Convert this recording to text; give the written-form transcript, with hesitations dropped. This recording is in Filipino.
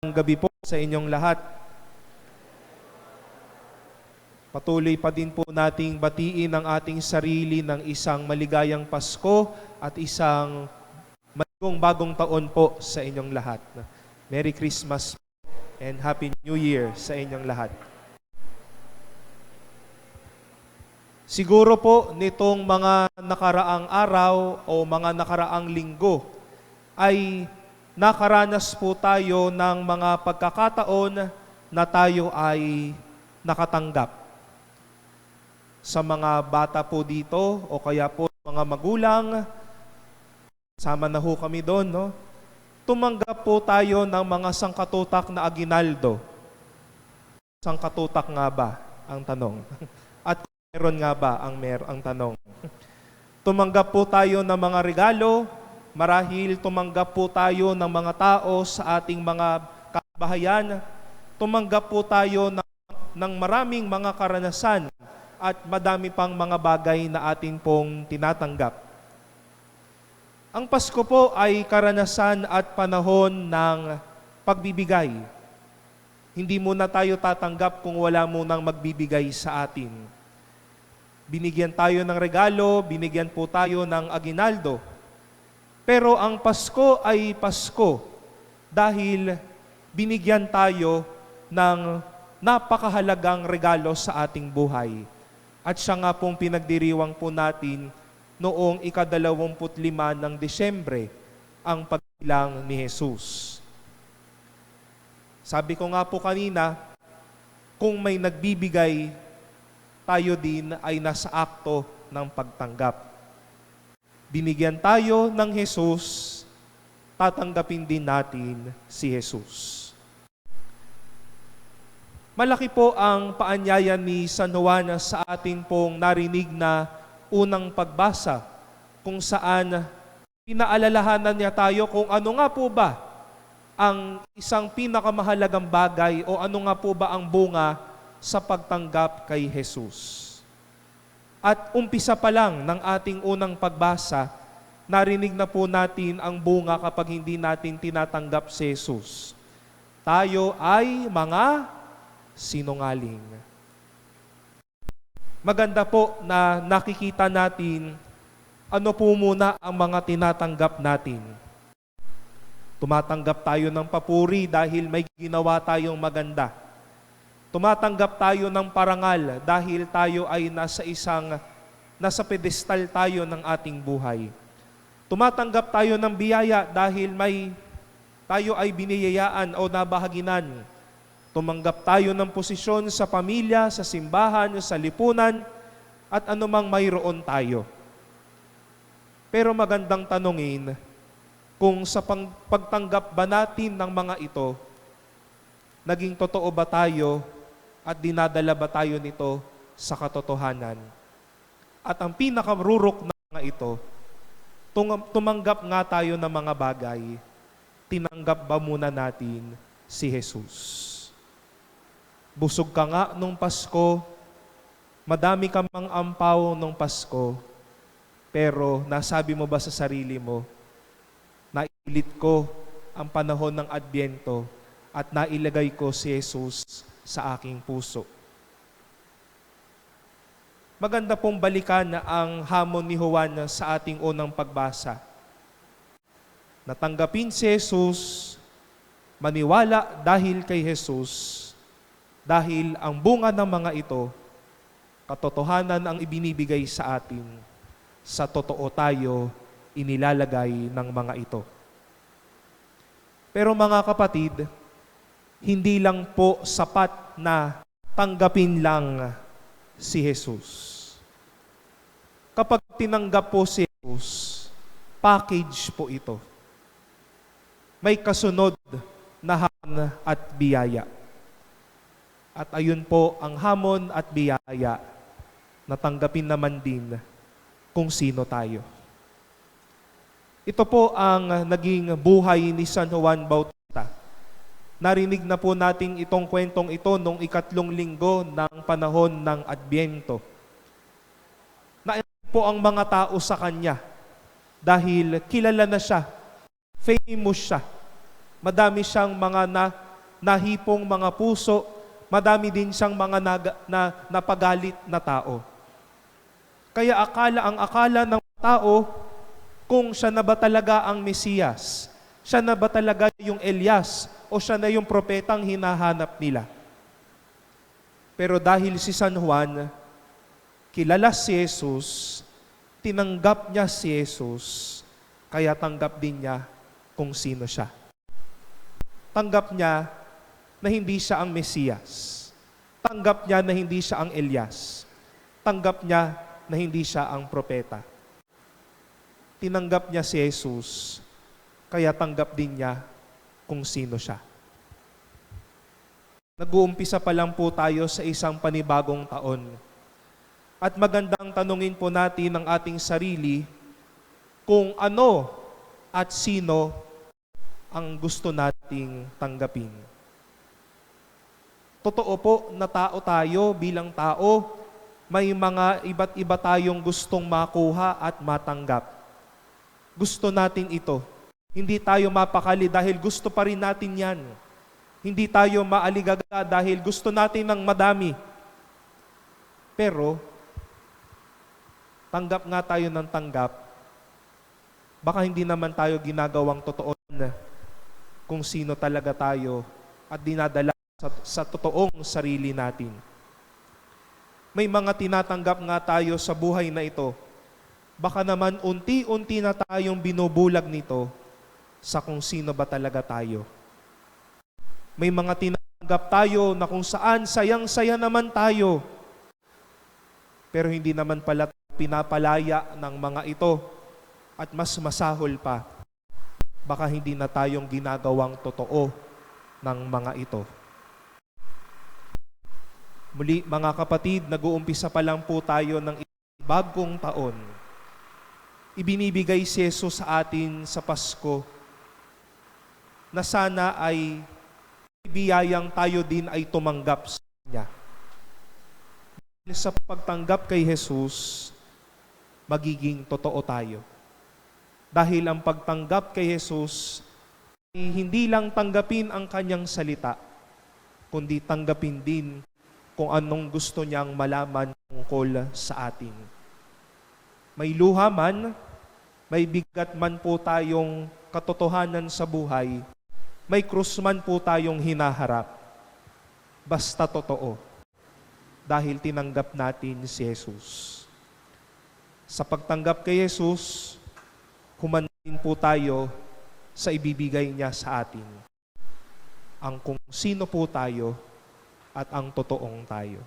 Magandang gabi po sa inyong lahat. Patuloy pa din po nating batiin ang ating sarili ng isang maligayang Pasko at isang maligong bagong taon po sa inyong lahat. Merry Christmas and Happy New Year sa inyong lahat. Siguro po nitong mga nakaraang araw o mga nakaraang linggo ay nakaranas po tayo ng mga pagkakataon na tayo ay nakatanggap. Sa mga bata po dito o kaya po mga magulang, sama na ho kami doon, no? Tumanggap po tayo ng mga sangkatutak na aginaldo. Sangkatutak nga ba ang tanong? At meron nga ba ang tanong? Tumanggap po tayo ng mga regalo, marahil tumanggap po tayo ng mga tao sa ating mga kabahayan, tumanggap po tayo ng maraming mga karanasan at madami pang mga bagay na atin pong tinatanggap. Ang Pasko po ay karanasan at panahon ng pagbibigay. Hindi muna tayo tatanggap kung wala munang magbibigay sa atin. Binigyan tayo ng regalo, binigyan po tayo ng aginaldo. Pero ang Pasko ay Pasko dahil binigyan tayo ng napakahalagang regalo sa ating buhay. At siya nga pong pinagdiriwang po natin noong ika-25 ng Disyembre, ang pagbilang ni Jesus. Sabi ko nga po kanina, kung may nagbibigay, tayo din ay nasa akto ng pagtanggap. Binigyan tayo ng Jesus, tatanggapin din natin si Jesus. Malaki po ang paanyaya ni San Juan sa atin pong narinig na unang pagbasa kung saan pinaalalahanan niya tayo kung ano nga po ba ang isang pinakamahalagang bagay o ano nga po ba ang bunga sa pagtanggap kay Jesus. At umpisa pa lang ng ating unang pagbasa, narinig na po natin ang bunga kapag hindi natin tinatanggap si Jesus. Tayo ay mga sinungaling. Maganda po na nakikita natin ano po muna ang mga tinatanggap natin. Tumatanggap tayo ng papuri dahil may ginawa tayong maganda. Tumatanggap tayo ng parangal dahil tayo ay nasa pedestal tayo ng ating buhay. Tumatanggap tayo ng biyaya dahil tayo ay biniyayaan o nabahaginan. Tumanggap tayo ng posisyon sa pamilya, sa simbahan, sa lipunan, at anumang mayroon tayo. Pero magandang tanungin, kung sa pagtanggap ba natin ng mga ito, naging totoo ba tayo at dinadala ba tayo nito sa katotohanan? At ang pinakamrurok na mga ito, tumanggap nga tayo ng mga bagay, tinanggap ba muna natin si Jesus? Busog ka nga nung Pasko, madami ka mang ampaw nung Pasko, pero nasabi mo ba sa sarili mo, nailit ko ang panahon ng Adbyento at nailagay ko si Jesus sa aking puso. Maganda pong balikan ang hamon ni Juan sa ating unang pagbasa. Natanggapin si Jesus, maniwala dahil kay Jesus, dahil ang bunga ng mga ito, katotohanan ang ibinibigay sa atin. Sa totoo tayo inilalagay ng mga ito. Pero mga kapatid, hindi lang po sapat na tanggapin lang si Jesus. Kapag tinanggap po si Jesus, package po ito. May kasunod na hamon at biyaya. At ayun po ang hamon at biyaya na tanggapin naman din kung sino tayo. Ito po ang naging buhay ni San Juan Bautista. Narinig na po natin itong kwentong ito noong 3 linggo ng panahon ng Adbyento. Naiyak po ang mga tao sa kanya dahil kilala na siya, famous siya. Madami siyang mga nahipong mga puso, madami din siyang mga napagalit na tao. Kaya ang akala ng tao, kung siya na ba talaga ang Mesiyas, siya na ba talaga yung Elias, o siya na yung propetang hinahanap nila. Pero dahil si San Juan, kilala si Jesus, tinanggap niya si Jesus, kaya tanggap din niya kung sino siya. Tanggap niya na hindi siya ang Mesiyas. Tanggap niya na hindi siya ang Elias. Tanggap niya na hindi siya ang propeta. Tinanggap niya si Jesus, kaya tanggap din niya kung sino siya. Nag-uumpisa pa lang po tayo sa isang panibagong taon. At magandang tanungin po natin ang ating sarili kung ano at sino ang gusto nating tanggapin. Totoo po na tao tayo bilang tao, may mga iba't iba tayong gustong makuha at matanggap. Gusto natin ito. Hindi tayo mapakali dahil gusto pa rin natin yan. Hindi tayo maaligaga dahil gusto natin ng madami. Pero, tanggap nga tayo ng tanggap, baka hindi naman tayo ginagawang totoo na kung sino talaga tayo at dinadala sa totoong sarili natin. May mga tinatanggap nga tayo sa buhay na ito. Baka naman unti-unti na tayong binubulag nito sa kung sino ba talaga tayo. May mga tinatanggap tayo na kung saan sayang-saya naman tayo. Pero hindi naman pala pinapalaya ng mga ito at mas masahol pa. Baka hindi na tayong ginagawang totoo ng mga ito. Muli, mga kapatid, nag-uumpisa pa lang po tayo ng bagong taon. Ibinibigay si Jesus sa atin sa Pasko na sana ay biyayang tayo din ay tumanggap sa Kanya. Sa pagtanggap kay Jesus, magiging totoo tayo. Dahil ang pagtanggap kay Jesus, hindi lang tanggapin ang Kanyang salita, kundi tanggapin din kung anong gusto niyang malaman tungkol sa atin. May luha man, may bigat man po tayong katotohanan sa buhay, may krus man po tayong hinaharap, basta totoo, dahil tinanggap natin si Jesus. Sa pagtanggap kay Jesus, humandin po tayo sa ibibigay niya sa atin, ang kung sino po tayo, at ang totoong tayo.